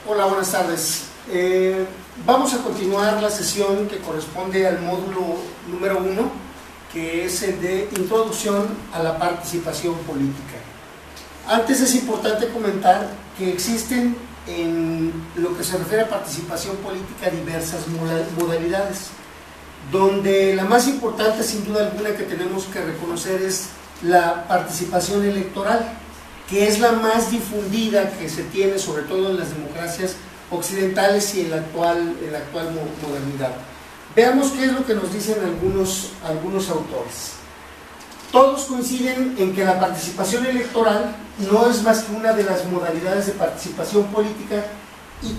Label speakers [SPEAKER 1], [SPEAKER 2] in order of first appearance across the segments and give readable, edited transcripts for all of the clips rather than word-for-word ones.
[SPEAKER 1] Hola, buenas tardes. Vamos a continuar la sesión que corresponde al módulo número 1, que es el de Introducción a la Participación Política. Antes es importante comentar que existen en lo que se refiere a participación política diversas modalidades, donde la más importante sin duda alguna que tenemos que reconocer es la participación electoral, que es la más difundida que se tiene sobre todo en las democracias occidentales y en la actual modernidad. Veamos qué es lo que nos dicen algunos autores. Todos coinciden en que la participación electoral no es más que una de las modalidades de participación política y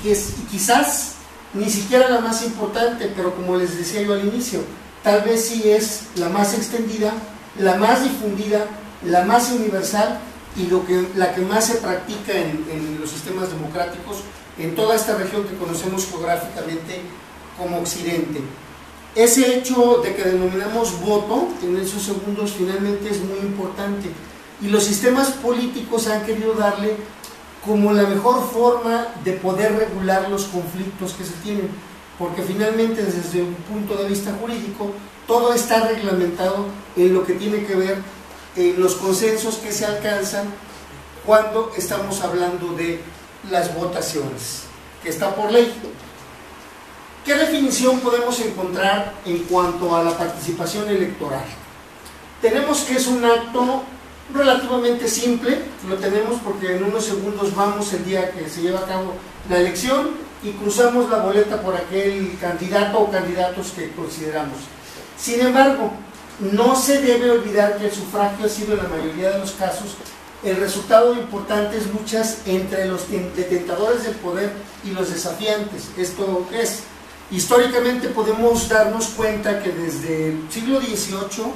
[SPEAKER 1] quizás ni siquiera la más importante, pero como les decía yo al inicio, tal vez sí es la más extendida, la más difundida, la más universal y la que más se practica en los sistemas democráticos en toda esta región que conocemos geográficamente como Occidente. Ese hecho de que denominamos voto en esos segundos finalmente es muy importante y los sistemas políticos han querido darle como la mejor forma de poder regular los conflictos que se tienen, porque finalmente desde un punto de vista jurídico todo está reglamentado en lo que tiene que ver en los consensos que se alcanzan cuando estamos hablando de las votaciones, que está por ley. ¿Qué definición podemos encontrar en cuanto a la participación electoral? Tenemos que es un acto relativamente simple, lo tenemos porque en unos segundos vamos el día que se lleva a cabo la elección y cruzamos la boleta por aquel candidato o candidatos que consideramos. Sin embargo, no se debe olvidar que el sufragio ha sido en la mayoría de los casos el resultado de importantes luchas entre los detentadores del poder y los desafiantes. ¿Esto qué es? Históricamente podemos darnos cuenta que desde el siglo XVIII,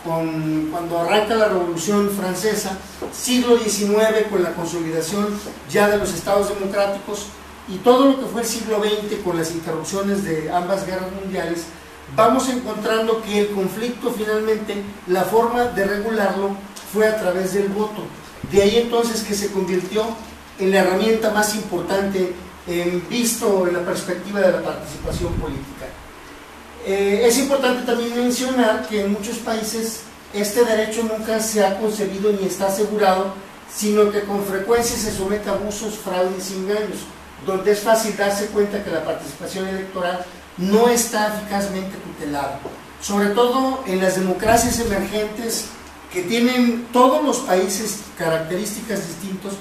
[SPEAKER 1] cuando arranca la Revolución Francesa, siglo XIX con la consolidación ya de los estados democráticos y todo lo que fue el siglo XX con las interrupciones de ambas guerras mundiales, vamos encontrando que el conflicto finalmente, la forma de regularlo fue a través del voto. De ahí entonces que se convirtió en la herramienta más importante visto en la perspectiva de la participación política. Es importante también mencionar que en muchos países este derecho nunca se ha concebido ni está asegurado, sino que con frecuencia se somete a abusos, fraudes y engaños, donde es fácil darse cuenta que la participación electoral no está eficazmente tutelada, sobre todo en las democracias emergentes que tienen todos los países características distintas.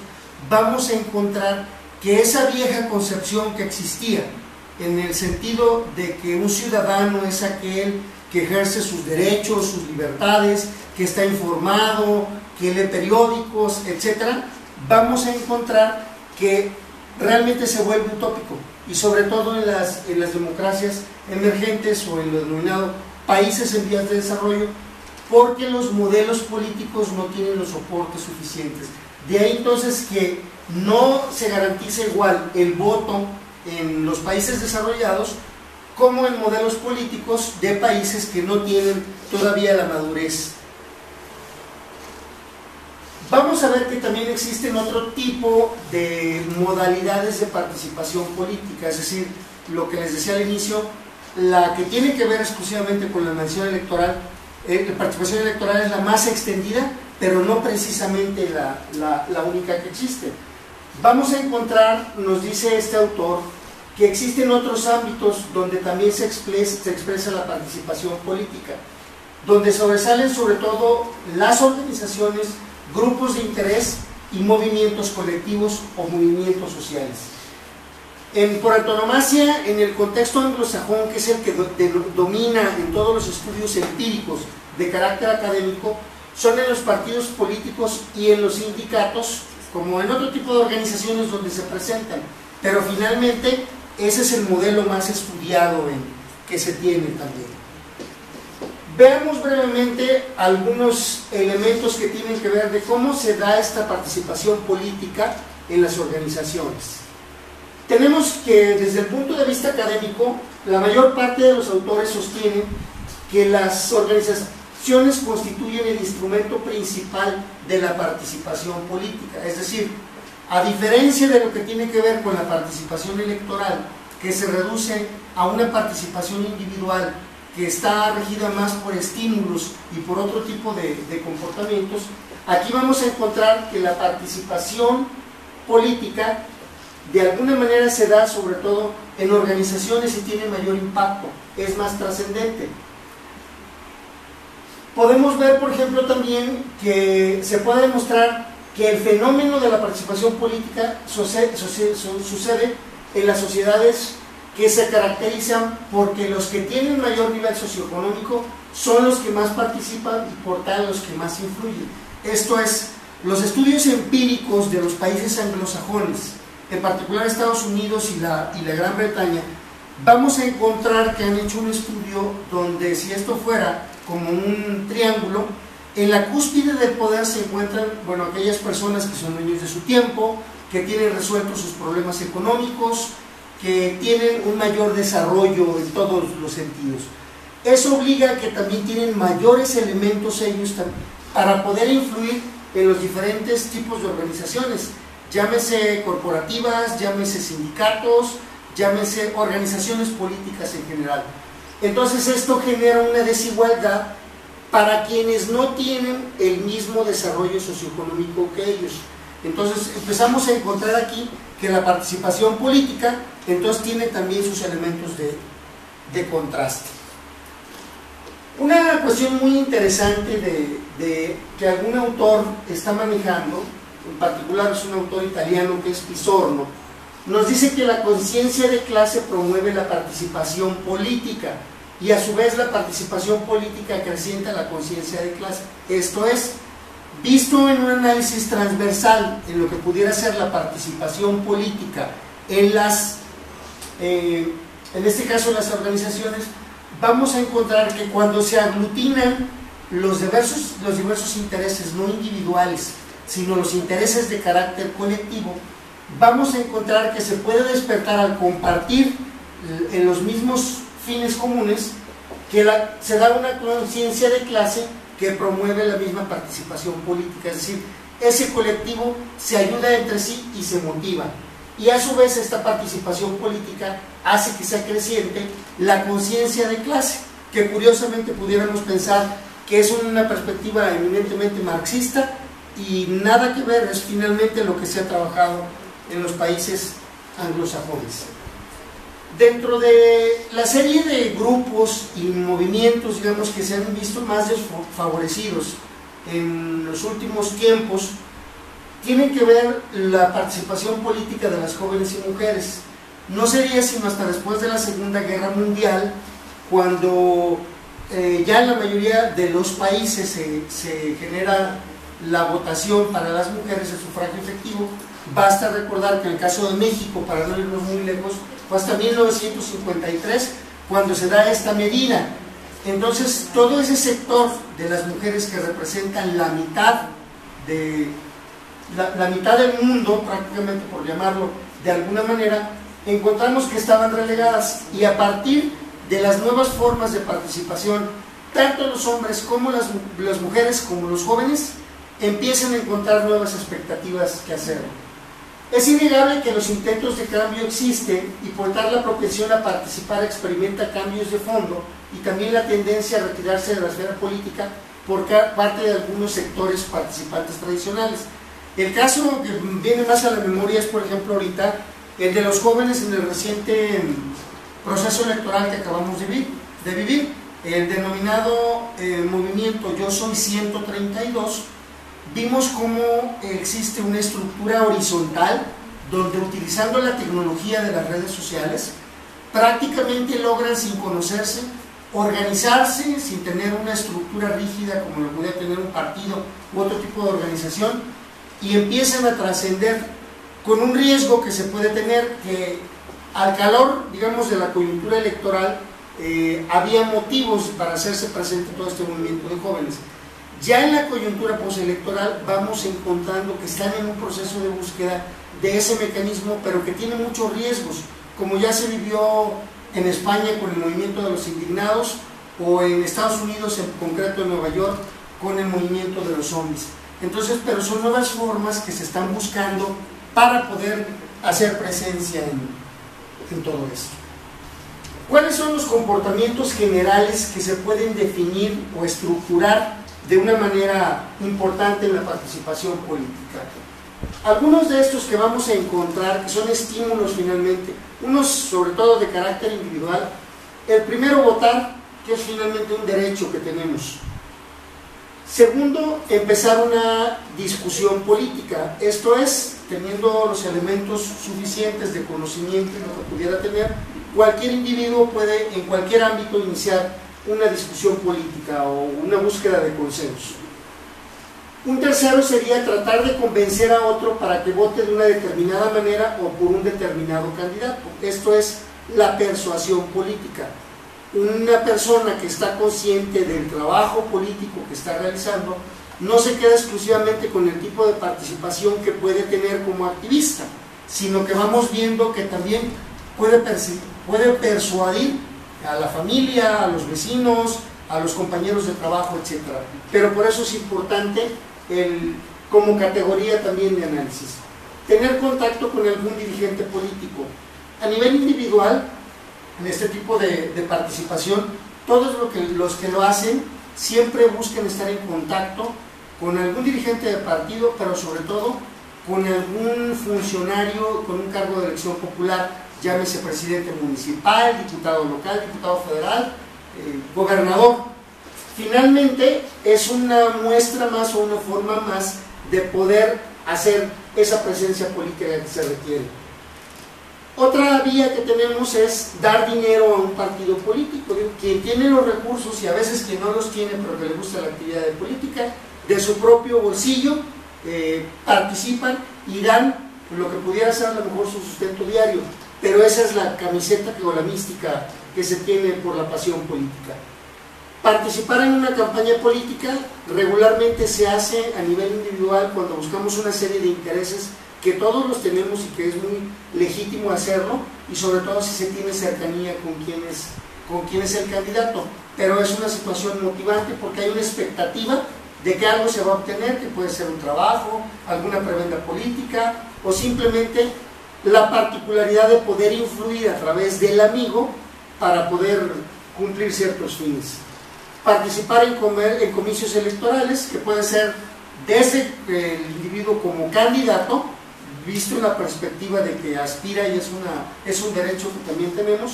[SPEAKER 1] Vamos a encontrar que esa vieja concepción que existía en el sentido de que un ciudadano es aquel que ejerce sus derechos, sus libertades, que está informado, que lee periódicos, etc., vamos a encontrar que realmente se vuelve utópico, y sobre todo en las democracias emergentes o en lo denominado países en vías de desarrollo, porque los modelos políticos no tienen los soportes suficientes. De ahí entonces que no se garantiza igual el voto en los países desarrollados como en modelos políticos de países que no tienen todavía la madurez. Vamos a ver que también existen otro tipo de modalidades de participación política, es decir, lo que les decía al inicio, la que tiene que ver exclusivamente con la mención electoral. La participación electoral es la más extendida, pero no precisamente la única que existe. Vamos a encontrar, nos dice este autor, que existen otros ámbitos donde también se expresa la participación política, donde sobresalen sobre todo las organizaciones, grupos de interés y movimientos colectivos o movimientos sociales. Por antonomasia, en el contexto anglosajón, que es el que domina en todos los estudios empíricos de carácter académico, son en los partidos políticos y en los sindicatos, como en otro tipo de organizaciones donde se presentan, pero finalmente ese es el modelo más estudiado que se tiene también. Veamos brevemente algunos elementos que tienen que ver de cómo se da esta participación política en las organizaciones. Tenemos que desde el punto de vista académico, la mayor parte de los autores sostienen que las organizaciones constituyen el instrumento principal de la participación política, es decir, A diferencia de lo que tiene que ver con la participación electoral, que se reduce a una participación individual que está regida más por estímulos y por otro tipo de comportamientos, aquí vamos a encontrar que la participación política de alguna manera se da sobre todo en organizaciones y tiene mayor impacto, es más trascendente. Podemos ver, por ejemplo, también que se puede demostrar que el fenómeno de la participación política sucede en las sociedades que se caracterizan porque los que tienen mayor nivel socioeconómico son los que más participan y por tal los que más influyen. Esto es, los estudios empíricos de los países anglosajones, en particular Estados Unidos y la Gran Bretaña, vamos a encontrar que han hecho un estudio donde, si esto fuera como un triángulo, en la cúspide del poder se encuentran, bueno, aquellas personas que son dueños de su tiempo, que tienen resueltos sus problemas económicos, que tienen un mayor desarrollo en todos los sentidos. Eso obliga a que también tienen mayores elementos ellos para poder influir en los diferentes tipos de organizaciones, llámese corporativas, llámese sindicatos, llámese organizaciones políticas en general. Entonces esto genera una desigualdad para quienes no tienen el mismo desarrollo socioeconómico que ellos. Entonces empezamos a encontrar aquí que la participación política entonces tiene también sus elementos de contraste. Una cuestión muy interesante de que algún autor está manejando, en particular es un autor italiano que es Pisorno, nos dice que la conciencia de clase promueve la participación política y a su vez la participación política acrecienta la conciencia de clase. Esto es, visto en un análisis transversal en lo que pudiera ser la participación política en este caso las organizaciones, vamos a encontrar que cuando se aglutinan los diversos intereses no individuales, sino los intereses de carácter colectivo, vamos a encontrar que se puede despertar al compartir en los mismos fines comunes, que se da una conciencia de clase que promueve la misma participación política, es decir, ese colectivo se ayuda entre sí y se motiva, y a su vez esta participación política hace que sea creciente la conciencia de clase, que curiosamente pudiéramos pensar que es una perspectiva eminentemente marxista y nada que ver, es finalmente lo que se ha trabajado en los países anglosajones. Dentro de la serie de grupos y movimientos, digamos, que se han visto más desfavorecidos en los últimos tiempos, tienen que ver la participación política de las jóvenes y mujeres. No sería sino hasta después de la Segunda Guerra Mundial, cuando ya en la mayoría de los países se genera la votación para las mujeres, el sufragio efectivo. Basta recordar que en el caso de México, para no irnos muy lejos, fue hasta 1953 cuando se da esta medida. Entonces, todo ese sector de las mujeres que representan la mitad del mundo, prácticamente por llamarlo de alguna manera, encontramos que estaban relegadas, y a partir de las nuevas formas de participación, tanto los hombres como las mujeres como los jóvenes empiezan a encontrar nuevas expectativas que hacer. Es innegable que los intentos de cambio existen, y por tal la propensión a participar experimenta cambios de fondo, y también la tendencia a retirarse de la esfera política por parte de algunos sectores participantes tradicionales. El caso que viene más a la memoria es, por ejemplo, ahorita el de los jóvenes en el reciente proceso electoral que acabamos de vivir, el denominado movimiento Yo Soy 132. Vimos cómo existe una estructura horizontal donde, utilizando la tecnología de las redes sociales, prácticamente logran, sin conocerse, organizarse sin tener una estructura rígida como lo podría tener un partido u otro tipo de organización, y empiezan a trascender con un riesgo que se puede tener, que al calor, digamos, de la coyuntura electoral, había motivos para hacerse presente todo este movimiento de jóvenes. Ya en la coyuntura postelectoral vamos encontrando que están en un proceso de búsqueda de ese mecanismo, pero que tiene muchos riesgos, como ya se vivió en España con el movimiento de los indignados, o en Estados Unidos, en concreto en Nueva York, con el movimiento de los zombies. Entonces, pero son nuevas formas que se están buscando para poder hacer presencia en todo esto. ¿Cuáles son los comportamientos generales que se pueden definir o estructurar de una manera importante en la participación política? Algunos de estos que vamos a encontrar, que son estímulos finalmente, unos sobre todo de carácter individual. El primero, votar, que es finalmente un derecho que tenemos. Segundo, empezar una discusión política, esto es, teniendo los elementos suficientes de conocimiento y lo que pudiera tener, cualquier individuo puede en cualquier ámbito iniciar una discusión política o una búsqueda de consenso. Un tercero sería tratar de convencer a otro para que vote de una determinada manera o por un determinado candidato. Esto es la persuasión política. Una persona que está consciente del trabajo político que está realizando no se queda exclusivamente con el tipo de participación que puede tener como activista, sino que vamos viendo que también puede persuadir a la familia, a los vecinos, a los compañeros de trabajo, etc. Pero por eso es importante como categoría también de análisis, tener contacto con algún dirigente político. A nivel individual, en este tipo de participación, todos los que lo hacen siempre buscan estar en contacto con algún dirigente de partido, pero sobre todo con algún funcionario con un cargo de elección popular, llámese presidente municipal, diputado local, diputado federal, gobernador. Finalmente es una muestra más o una forma más de poder hacer esa presencia política que se requiere. Otra vía que tenemos es dar dinero a un partido político. Quien tiene los recursos, y a veces quien no los tiene pero que le gusta la actividad de política, de su propio bolsillo participan y dan lo que pudiera ser a lo mejor su sustento diario, pero esa es la camiseta o la mística que se tiene por la pasión política. Participar en una campaña política regularmente se hace a nivel individual cuando buscamos una serie de intereses que todos los tenemos y que es muy legítimo hacerlo, y sobre todo si se tiene cercanía con quién es el candidato, pero es una situación motivante porque hay una expectativa de que algo se va a obtener, que puede ser un trabajo, alguna prebenda política o simplemente la particularidad de poder influir a través del amigo para poder cumplir ciertos fines. Participar en comicios electorales, que puede ser desde el individuo como candidato, visto en la perspectiva de que aspira y es un derecho que también tenemos,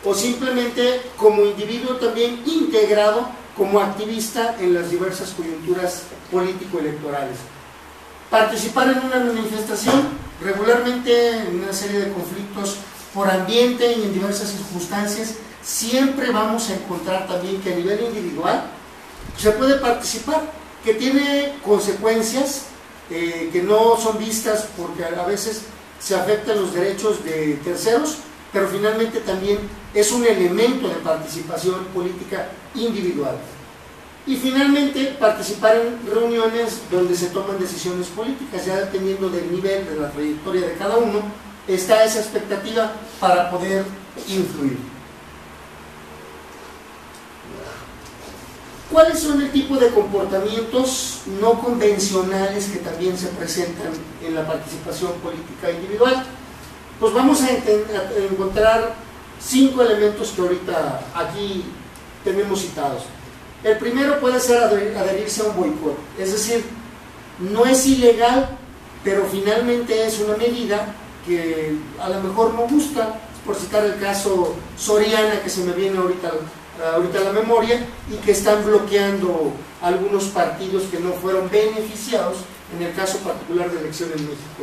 [SPEAKER 1] o simplemente como individuo también integrado como activista en las diversas coyunturas político-electorales. Participar en una manifestación, regularmente en una serie de conflictos por ambiente y en diversas circunstancias, siempre vamos a encontrar también que a nivel individual se puede participar, que tiene consecuencias que no son vistas porque a veces se afectan los derechos de terceros, pero finalmente también es un elemento de participación política individual. Y finalmente participar en reuniones donde se toman decisiones políticas, ya dependiendo del nivel, de la trayectoria de cada uno, está esa expectativa para poder influir. ¿Cuáles son el tipo de comportamientos no convencionales que también se presentan en la participación política individual? Pues vamos a encontrar 5 elementos que ahorita aquí tenemos citados. El primero puede ser adherirse a un boicot, es decir, no es ilegal, pero finalmente es una medida que a lo mejor no gusta, por citar el caso Soriana, que se me viene ahorita a la memoria, y que están bloqueando algunos partidos que no fueron beneficiados en el caso particular de elección en México.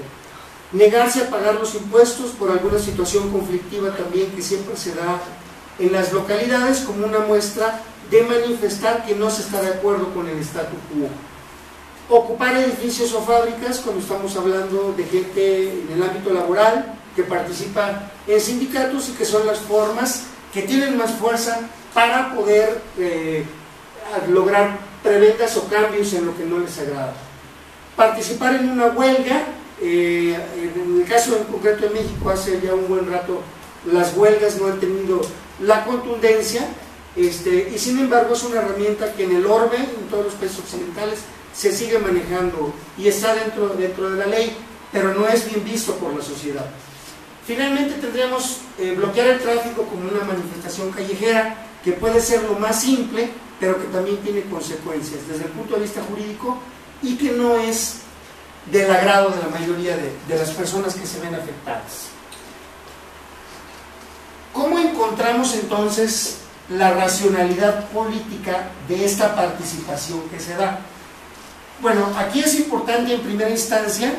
[SPEAKER 1] Negarse a pagar los impuestos por alguna situación conflictiva también que siempre se da en las localidades como una muestra de manifestar que no se está de acuerdo con el statu quo. Ocupar edificios o fábricas cuando estamos hablando de gente en el ámbito laboral que participa en sindicatos y que son las formas que tienen más fuerza para poder lograr preventas o cambios en lo que no les agrada. Participar en una huelga, en el caso en concreto de México, hace ya un buen rato las huelgas no han tenido la contundencia, y sin embargo es una herramienta que en el orbe, en todos los países occidentales, se sigue manejando y está dentro de la ley. pero no es bien visto por la sociedad. Finalmente tendríamos bloquear el tráfico como una manifestación callejera, que puede ser lo más simple, pero que también tiene consecuencias desde el punto de vista jurídico y que no es del agrado de la mayoría de las personas que se ven afectadas. ¿Cómo encontramos entonces la racionalidad política de esta participación que se da? Bueno, aquí es importante en primera instancia,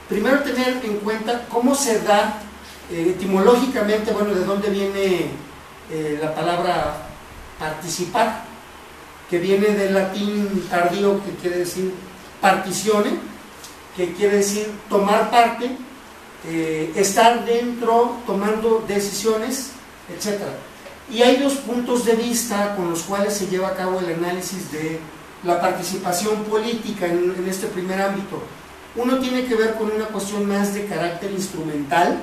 [SPEAKER 1] primero tener en cuenta cómo se da etimológicamente, bueno, de dónde viene la palabra participar, que viene del latín tardío, que quiere decir particione, que quiere decir tomar parte, estar dentro, tomando decisiones, etc. Y hay dos puntos de vista con los cuales se lleva a cabo el análisis de la participación política en este primer ámbito. Uno tiene que ver con una cuestión más de carácter instrumental,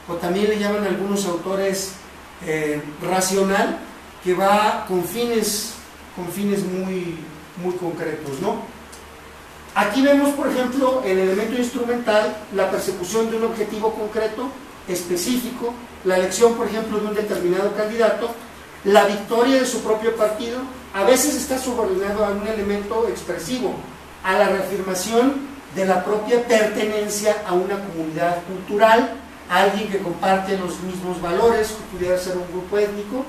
[SPEAKER 1] o también le llaman algunos autores racional, que va con fines muy concretos, ¿no? Aquí vemos, por ejemplo, el elemento instrumental, la persecución de un objetivo concreto, específico, la elección, por ejemplo, de un determinado candidato, la victoria de su propio partido. A veces está subordinado a un elemento expresivo, a la reafirmación de la propia pertenencia a una comunidad cultural, a alguien que comparte los mismos valores, que pudiera ser un grupo étnico.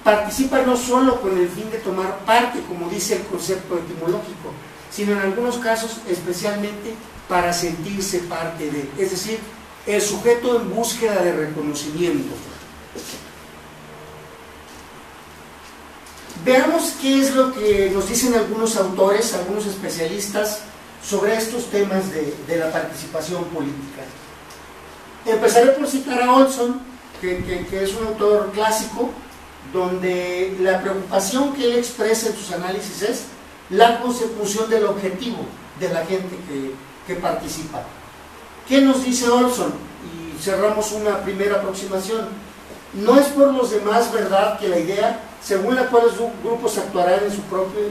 [SPEAKER 1] Participa no solo con el fin de tomar parte, como dice el concepto etimológico, sino en algunos casos especialmente para sentirse parte de, es decir, el sujeto en búsqueda de reconocimiento. Veamos qué es lo que nos dicen algunos autores, algunos especialistas sobre estos temas de la participación política. Empezaré por citar a Olson, que es un autor clásico, donde la preocupación que él expresa en sus análisis es la consecución del objetivo de la gente que participa. ¿Qué nos dice Olson? Y cerramos una primera aproximación. No es por los demás verdad que la idea según la cual los grupos actuarán en su propio